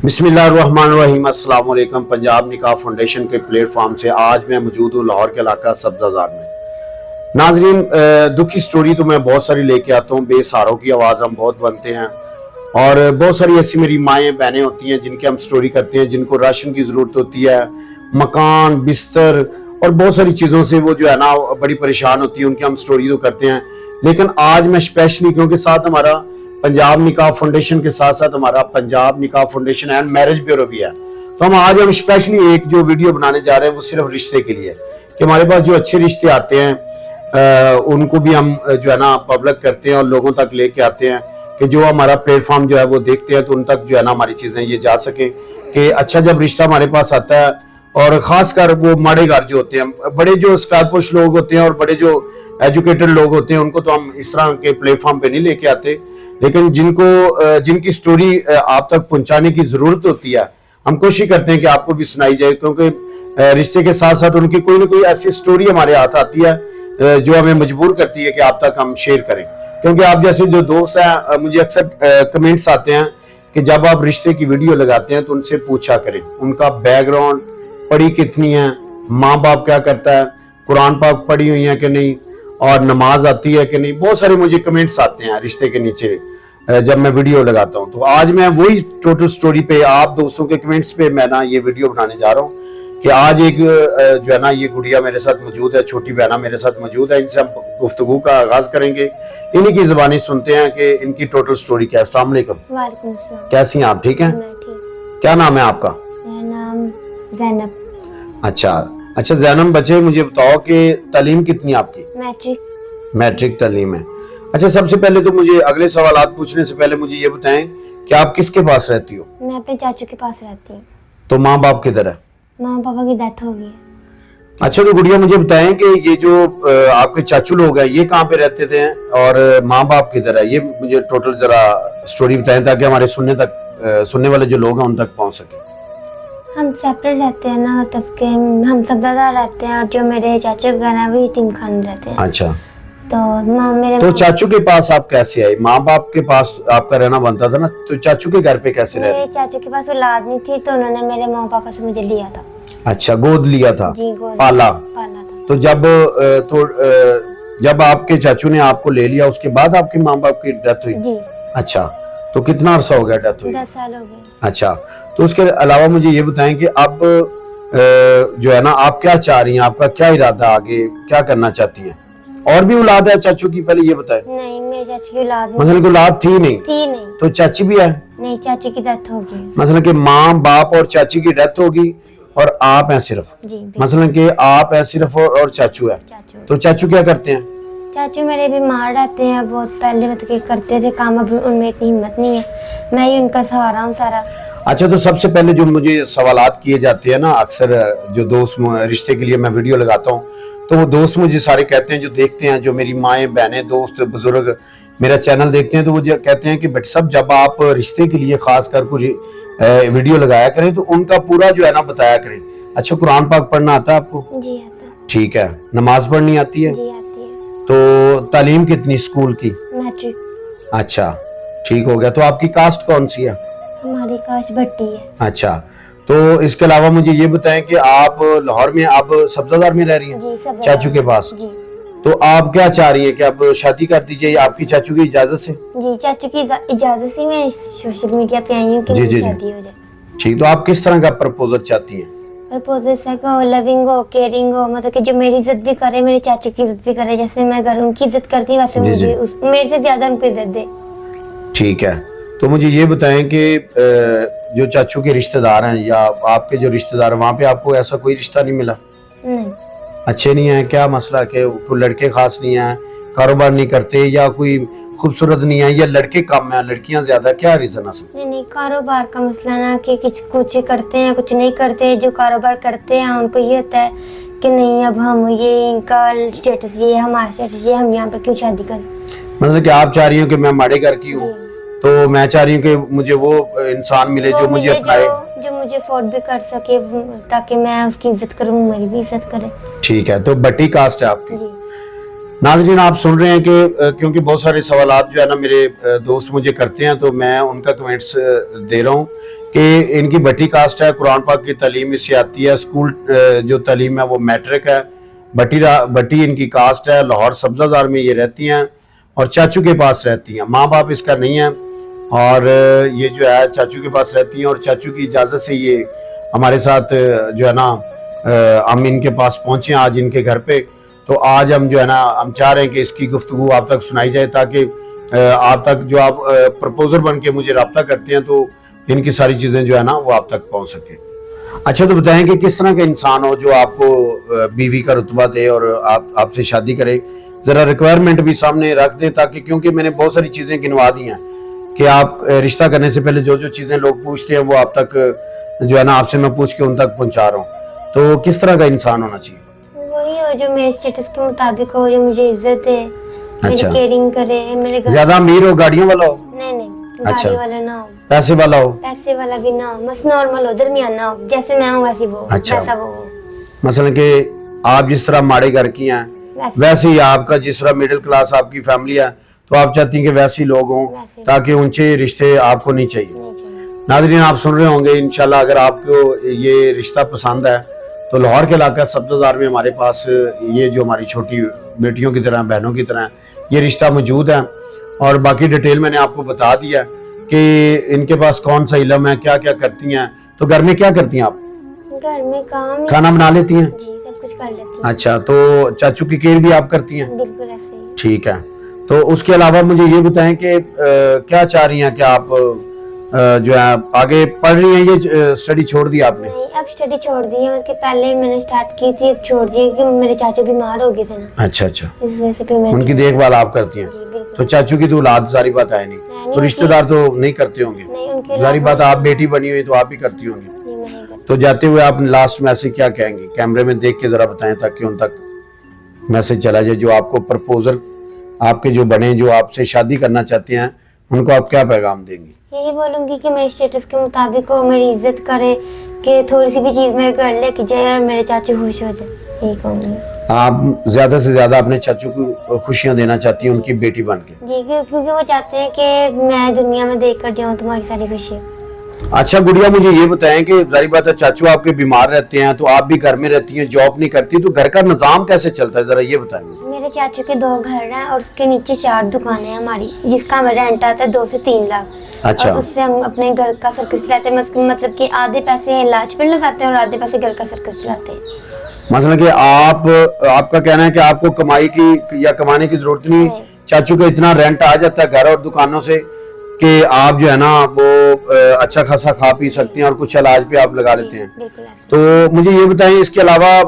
बिस्मिल्लाहिर्रहमानिर्रहीम। अस्सलाम वालेकुम। पंजाब निकाह फाउंडेशन के प्लेटफॉर्म से आज मैं मौजूद हूँ लाहौर के इलाका सब्जाजार में। नाजरीन, दुख की स्टोरी तो मैं बहुत सारी लेके आता हूँ। बेसहारों की आवाज़ हम बहुत बनते हैं और बहुत सारी ऐसी मेरी माएँ बहनें होती हैं जिनके हम स्टोरी करते हैं, जिनको राशन की ज़रूरत होती है, मकान, बिस्तर और बहुत सारी चीज़ों से वो जो है ना बड़ी परेशान होती है, उनकी हम स्टोरी तो करते हैं। लेकिन आज मैं स्पेशली, क्योंकि साथ हमारा पंजाब निकाह फाउंडेशन के साथ साथ हमारा पंजाब निकाह फाउंडेशन एंड मैरिज ब्यूरो भी है, तो हम स्पेशली एक जो वीडियो बनाने जा रहे हैं वो सिर्फ रिश्ते के लिए, कि हमारे पास जो अच्छे रिश्ते आते हैं उनको भी हम जो है ना पब्लिक करते हैं और लोगों तक लेके आते हैं, कि जो हमारा प्लेटफॉर्म जो है वो देखते हैं तो उन तक जो है ना हमारी चीज़ें ये जा सके। कि अच्छा जब रिश्ता हमारे पास आता है, और ख़ासकर वो माड़े घर जो होते हैं, बड़े जो स्टाइलिश लोग होते हैं और बड़े जो एजुकेटेड लोग होते हैं, उनको तो हम इस तरह के प्लेटफॉर्म पे नहीं लेके आते, लेकिन जिनकी स्टोरी आप तक पहुंचाने की ज़रूरत होती है, हम कोशिश करते हैं कि आपको भी सुनाई जाए, क्योंकि रिश्ते के साथ साथ उनकी कोई ना कोई ऐसी स्टोरी हमारे हाथ आती है जो हमें मजबूर करती है कि आप तक हम शेयर करें। क्योंकि आप जैसे जो दोस्त हैं, मुझे अक्सर कमेंट्स आते हैं कि जब आप रिश्ते की वीडियो लगाते हैं तो उनसे पूछा करें उनका बैकग्राउंड, पढ़ी कितनी है, माँ बाप क्या करता है, कुरान पाक पढ़ी हुई है कि नहीं, और नमाज आती है कि नहीं। बहुत सारे मुझे कमेंट्स आते हैं रिश्ते के नीचे जब मैं वीडियो लगाता हूं। तो आज मैं वही टोटल स्टोरी पे, आप दोस्तों के कमेंट्स पे मैं ना ये वीडियो बनाने जा रहा हूं कि आज एक जो है ना ये गुड़िया मेरे साथ मौजूद है, छोटी बहना मेरे साथ मौजूद है। इनसे हम गुफ्तगू का आगाज करेंगे, इन्हीं की ज़बानी सुनते हैं कि इनकी टोटल स्टोरी क्या है। अस्सलाम वालेकुम। वालेकुम सलाम। कैसी हैं आप? ठीक हैं? मैं ठीक। क्या नाम है आपका? मेरा नाम ज़ैनब। अच्छा ज़ैनब, बच्चे मुझे बताओ कि तालीम कितनी आपकी? मैट्रिक तालीम है। अच्छा, सबसे पहले तो मुझे अगले सवालात पूछने से पहले मुझे ये बताएं कि आप किसके पास रहती हो? मैं अपने चाचू के पास रहती हूँ। तो माँ बाप किधर है? माँ पापा की डेथ हो गई है। अच्छा, तो गुड़िया मुझे बताएं कि ये जो आपके चाचू लोग हैं ये कहाँ पे रहते थे और माँ बाप किधर है? ये मुझे टोटल जरा स्टोरी बताएं ताकि हमारे सुनने वाले जो लोग हैं उन तक पहुँच सके। हम सेपरेट रहते हैं ना, मतलब के हम सब्जादार रहते हैं और जो मेरे चाचू वगैरह हैं वो यतीम खाने रहते हैं। अच्छा, तो चाचू के पास आप कैसे आए? माँ बाप के पास आपका रहना बनता था ना, तो चाचू के घर पे कैसे रहे? मेरे चाचू के पास औलाद नहीं थी, तो उन्होंने मेरे माँ पापा से मुझे लिया था। अच्छा, गोद लिया था? जी, गोद पाला था। तो जब आपके चाचू ने आपको ले लिया उसके बाद आपके माँ बाप की डेथ हुई? जी। अच्छा, तो कितना अर्सा हो गया डेथ हुई? 10 साल हो गए। अच्छा, तो उसके अलावा मुझे ये बताएं कि अब जो है ना आप क्या चाह रही हैं, आपका क्या इरादा, आगे क्या करना चाहती हैं? और भी औलाद है चाचू की? पहले ये बताएं। नहीं, मेरे चाचू की औलाद मतलब औलाद थी नहीं? तो चाची भी है? नहीं, चाची की डेथ हो गई। मतलब कि माँ बाप और चाची की डेथ होगी और आप हैं सिर्फ? जी। मतलब कि आप हैं सिर्फ और चाचू है? तो चाचू क्या करते हैं? चाचू मेरे बीमार रहते हैं बहुत, पहले मतलब करते थे काम, अब उनमें इतनी हिम्मत नहीं है, मैं ही उनका सहारा हूँ सारा। अच्छा, तो सबसे पहले जो मुझे सवालात किए जाते हैं ना, अक्सर जो दोस्त रिश्ते के लिए मैं वीडियो लगाता हूँ तो वो दोस्त मुझे सारे कहते हैं, जो देखते हैं, जो मेरी माएँ बहनें दोस्त बुजुर्ग मेरा चैनल देखते हैं, तो वो कहते हैं कि बेटा सब जब आप रिश्ते के लिए खास कर कुछ वीडियो लगाया करें तो उनका पूरा जो है ना बताया करें। अच्छा, कुरान पाक पढ़ना आता है आपको? जी आता है। ठीक है। नमाज पढ़नी आती है? जी आती है। तो तालीम कितनी स्कूल की? मैट्रिक। अच्छा, ठीक हो गया। तो आपकी कास्ट कौन सी है? हमारी कास्ट भट्टी है। अच्छा, तो इसके अलावा मुझे ये बताएं कि आप लाहौर में, आप सब्जादार में रह रही हैं? जी, सब्जादार चाचू के पास? जी। तो आप क्या चाह रही हैं कि अब शादी कर दीजिए आपकी चाचू की इजाजत से? जी, चाचू की इजाजत से मैं सोशल मीडिया पे आई हूँ कि मेरी शादी हो जाए। ठीक, तो आप किस तरह का प्रपोजल चाहती हैं? प्रपोजल से हो, लविंग हो, केयरिंग हो, मतलब कि जो मेरी इज्जत भी करे, मेरे चाचू की इज्जत भी करे, जैसे मैं घर उनकी इज्जत करती हूँ वैसे मुझे मेरे से ज्यादा उनको इज्जत दे। ठीक है, तो मुझे ये बताएं कि जो चाचू के रिश्तेदार हैं या आपके जो रिश्तेदार हैं, वहाँ पे आपको ऐसा कोई रिश्ता नहीं मिला? नहीं। अच्छे नहीं है? क्या मसला कि कोई लड़के खास नहीं है, कारोबार नहीं करते, या कोई खूबसूरत नहीं है, या लड़के कम है लड़कियां ज्यादा, क्या रीजन है? नहीं, कारोबार का मसला ना कि कुछ करते हैं कुछ नहीं करते। जो कारोबार करते हैं उनको ये होता है कि नहीं अब हम ये इनका स्टेटस ये, हमारा स्टेटस ये, हम यहाँ पर क्यों शादी करें। मतलब कि आप चाह रही हो कि मैं माड़े घर की हूँ, तो मैं चाह रही हूँ कि मुझे वो इंसान मिले जो मुझे अपनाए, जो मुझे अफोर्ड भी कर सके, ताकि मैं उसकी इज्जत करूँ, मेरी भी इज्जत करे। ठीक है, तो भट्टी कास्ट है आपकी? जी। नाज़रीन, आप सुन रहे हैं कि क्योंकि बहुत सारे सवालात जो है ना मेरे दोस्त मुझे करते हैं, तो मैं उनका कमेंट्स दे रहा हूँ कि इनकी भट्टी कास्ट है, कुरान पाक की तालीम इससे आती है, स्कूल जो तालीम है वो मैट्रिक है। भट्टी इनकी कास्ट है, लाहौर सब्जाजार में ये रहती हैं और चाचू के पास रहती हैं। माँ बाप इसका नहीं है और ये जो है चाचू के पास रहती हैं और चाचू की इजाज़त से ये हमारे साथ जो है ना हम इनके पास पहुँचे आज इनके घर पे। तो आज हम जो है ना हम चाह रहे हैं कि इसकी गुफ्तगू आप तक सुनाई जाए ताकि आप तक जो आप प्रपोजर बन के मुझे रब्ता करते हैं तो इनकी सारी चीज़ें जो है ना वो आप तक पहुँच सके। अच्छा, तो बताएं कि किस तरह का इंसान हो जो आपको बीवी का रुतबा दे और आपसे शादी करे। ज़रा रिक्वायरमेंट भी सामने रख दें ताकि, क्योंकि मैंने बहुत सारी चीज़ें गिनवा दी हैं कि आप रिश्ता करने से पहले जो जो चीज़ें लोग पूछते हैं वो आप तक जो है ना आपसे मैं पूछ के उन तक पहुँचा रहा हूँ। तो किस तरह का इंसान होना चाहिए? वही हो जो मेरे स्टेटस के मुताबिक हो, जो मुझे इज्जत दे, मेरी अच्छा। केयरिंग करे, मेरे घर। ज्यादा अमीर हो, गाड़ियों वाला हो? नहीं, अच्छा। गाड़ी वाला ना हो, पैसे वाला हो? पैसे वाला भी ना हो, बस नॉर्मल हो, दरमियाना हो, जैसे मैं हूँ वैसी वो, अच्छा। वैसा वो हो। मसलन कि आप जिस तरह माड़े घर की हैं वैसे ही आपका जिस तरह मिडिल क्लास आपकी फैमिली है तो आप चाहती हैं कि वैसे लोग हों ताकि ऊंचे रिश्ते आपको नहीं चाहिए। नहीं चाहिए। नाज़रीन, आप सुन रहे होंगे, इंशाल्लाह अगर आपको ये रिश्ता पसंद है तो लाहौर के इलाका सब्ज़ाजार में हमारे पास ये जो हमारी छोटी बेटियों की तरह, बहनों की तरह ये रिश्ता मौजूद है और बाकी डिटेल मैंने आपको बता दिया कि इनके पास कौन सा इल्म है, क्या क्या करती हैं। तो घर में क्या करती हैं आप? घर में काम, खाना बना लेती हैं? जी, सब कुछ कर लेती हूँ। अच्छा, तो चाचू की केयर भी आप करती हैं? बिल्कुल ऐसे ही। ठीक है। तो उसके अलावा मुझे ये बताएं कि क्या चाह रही हैं कि आप जो है आगे पढ़ रही हैं, ये स्टडी छोड़ दी आपने? नहीं, अब स्टडी छोड़ दी है, उसके पहले मैंने स्टार्ट की थी, अब छोड़ दी क्योंकि मेरे चाचा बीमार हो गए थे ना। अच्छा अच्छा, इस वजह से फिर मैं उनकी देखभाल आप करती हैं? जी बिल्कुल। तो चाचू की तो औलाद सारी बात है नहीं, तो रिश्तेदार तो नहीं करते होंगे? नहीं, उनकी सारी बात आप बेटी बनी हुई तो आप ही करती होंगी। नहीं, मैं नहीं करती। तो जाते हुए आप लास्ट मैसेज क्या कहेंगे, कैमरे में देख के जरा बताएं ताकि उन तक मैसेज चला जाए जो आपको प्रपोजर आपके जो बने, जो आपसे शादी करना चाहते हैं, उनको आप क्या पैगाम देंगी? यही बोलूंगी कि मेरे स्टेटस के मुताबिक हो, मेरी इज्जत करे, कि थोड़ी सी भी चीज मेरे घर लेके जाए और मेरे चाचू खुश हो जाए, यही कहूँगी। आप ज्यादा से ज्यादा अपने चाचू को खुशियां देना चाहती हैं उनकी बेटी बन के? जी, क्योंकि वो चाहते हैं कि मैं दुनिया में देख कर जाऊँ तुम्हारी सारी खुशी। अच्छा गुड़िया, मुझे ये बताएं कि जारी बात है चाचू आपके बीमार रहते हैं तो आप भी घर में रहती हैं, जॉब नहीं करती, तो घर का निजाम कैसे चलता है, जरा ये बताएं मुझे। मेरे चाचू के 2 घर हैं और उसके नीचे 4 दुकानें हैं हमारी, जिसका हमें रेंट आता है 2 से 3 लाख। अच्छा। और उससे हम अपने घर का सर्कस चलाते हैं, मतलब कि आधे पैसे इलाज पर लगाते हैं और आधे पैसे घर का सर्कस चलाते हैं। मतलब कि आपका कहना है कि आपको कमाई की या कमाने की जरूरत नहीं, चाचू का इतना रेंट आ जाता है घर और दुकानों से कि आप जो है ना वो अच्छा खासा खा पी सकती हैं और कुछ इलाज पे आप लगा लेते हैं। तो मुझे ये बताइए, इसके अलावा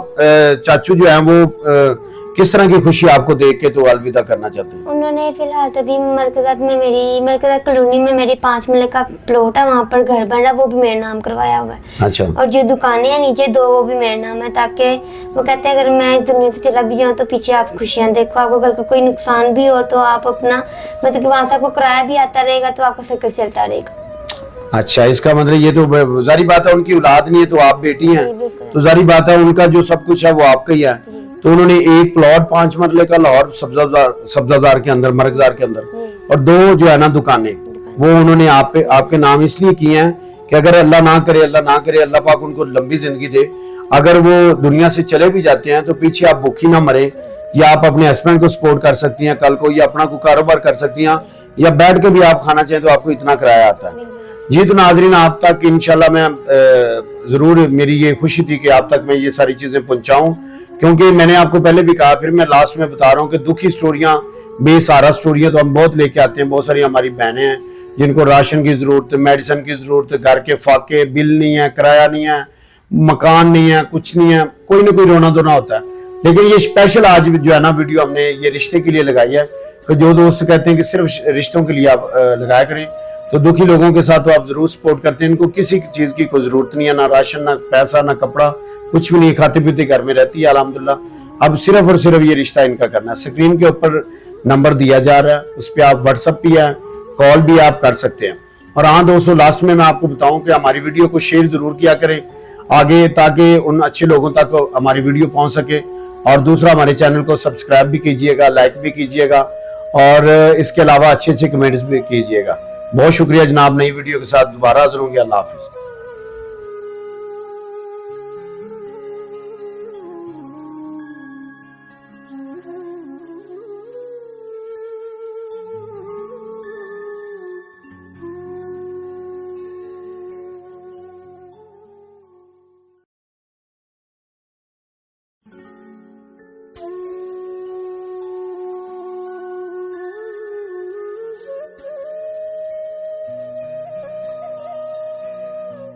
चाचू जो है वो किस तरह की खुशी आपको देख के तो अलविदा करना चाहते हैं? उन्होंने फिलहाल तो भी मरकज़ात कॉलोनी में मेरी 5 मरले का प्लॉट है, वहाँ पर घर बन रहा, वो भी मेरे नाम करवाया हुआ है। अच्छा। और जो दुकानें हैं नीचे 2, वो भी मेरे नाम है, ताकि वो कहते हैं अगर मैं इस दुनिया से चला भी जाऊँ तो पीछे आप खुशियाँ देखो, आपको कल का कोई नुकसान भी हो तो आप अपना मतलब कि वहाँ से आपको किराया भी आता रहेगा तो आपका सर्कस चलता रहेगा। अच्छा, इसका मतलब ये तो जारी बात है उनकी औलाद नहीं है तो आप बेटी हैं, तो जारी बात है उनका जो सब कुछ है वो आपका ही है। तो उन्होंने एक प्लॉट 5 मरले का लाहौर सब्जाजार के अंदर, मरकजार के अंदर, और 2 जो है ना दुकानें वो उन्होंने आपके नाम इसलिए किए हैं कि अगर अल्लाह ना करे अल्लाह पाक उनको लंबी जिंदगी दे, अगर वो दुनिया से चले भी जाते हैं तो पीछे आप भूखी ना मरे, या आप अपने हस्बैंड को सपोर्ट कर सकती हैं कल को, या अपना कोई कारोबार कर सकती हैं, या बैठ के भी आप खाना चाहें तो आपको इतना किराया आता है। जी, तो नाजरीन आप तक इंशाल्लाह मैं जरूर, मेरी ये खुशी थी कि आप तक मैं ये सारी चीजें पहुंचाऊं, क्योंकि मैंने आपको पहले भी कहा, फिर मैं लास्ट में बता रहा हूँ कि दुखी स्टोरियां, बेसहारा स्टोरियां तो हम बहुत लेके आते हैं। बहुत सारी हमारी बहनें हैं जिनको राशन की जरूरत, मेडिसिन की जरूरत, घर के फाके, बिल नहीं है, किराया नहीं है, मकान नहीं है, कुछ नहीं है, कोई ना कोई रोना धोना होता है। लेकिन ये स्पेशल आज जो है ना वीडियो हमने ये रिश्ते के लिए लगाई है कि जो दोस्त कहते हैं कि सिर्फ रिश्तों के लिए आप लगाया करें, तो दुखी लोगों के साथ तो आप जरूर सपोर्ट करते हैं। इनको किसी चीज की कोई जरूरत नहीं है, ना राशन, ना पैसा, ना कपड़ा, कुछ भी नहीं, खाते पीते घर में रहती है अल्हम्दुलिल्लाह। अब सिर्फ और सिर्फ ये रिश्ता इनका करना है। स्क्रीन के ऊपर नंबर दिया जा रहा है, उस पर आप व्हाट्सएप भी है, कॉल भी आप कर सकते हैं। और हाँ दोस्तों, लास्ट में मैं आपको बताऊं कि हमारी वीडियो को शेयर जरूर किया करें आगे, ताकि उन अच्छे लोगों तक हमारी वीडियो पहुंच सके। और दूसरा, हमारे चैनल को सब्सक्राइब भी कीजिएगा, लाइक भी कीजिएगा, और इसके अलावा अच्छे अच्छे कमेंट्स भी कीजिएगा। बहुत शुक्रिया जनाब, नई वीडियो के साथ दोबारा हाजिर होंगे। अल्लाह हाफिज।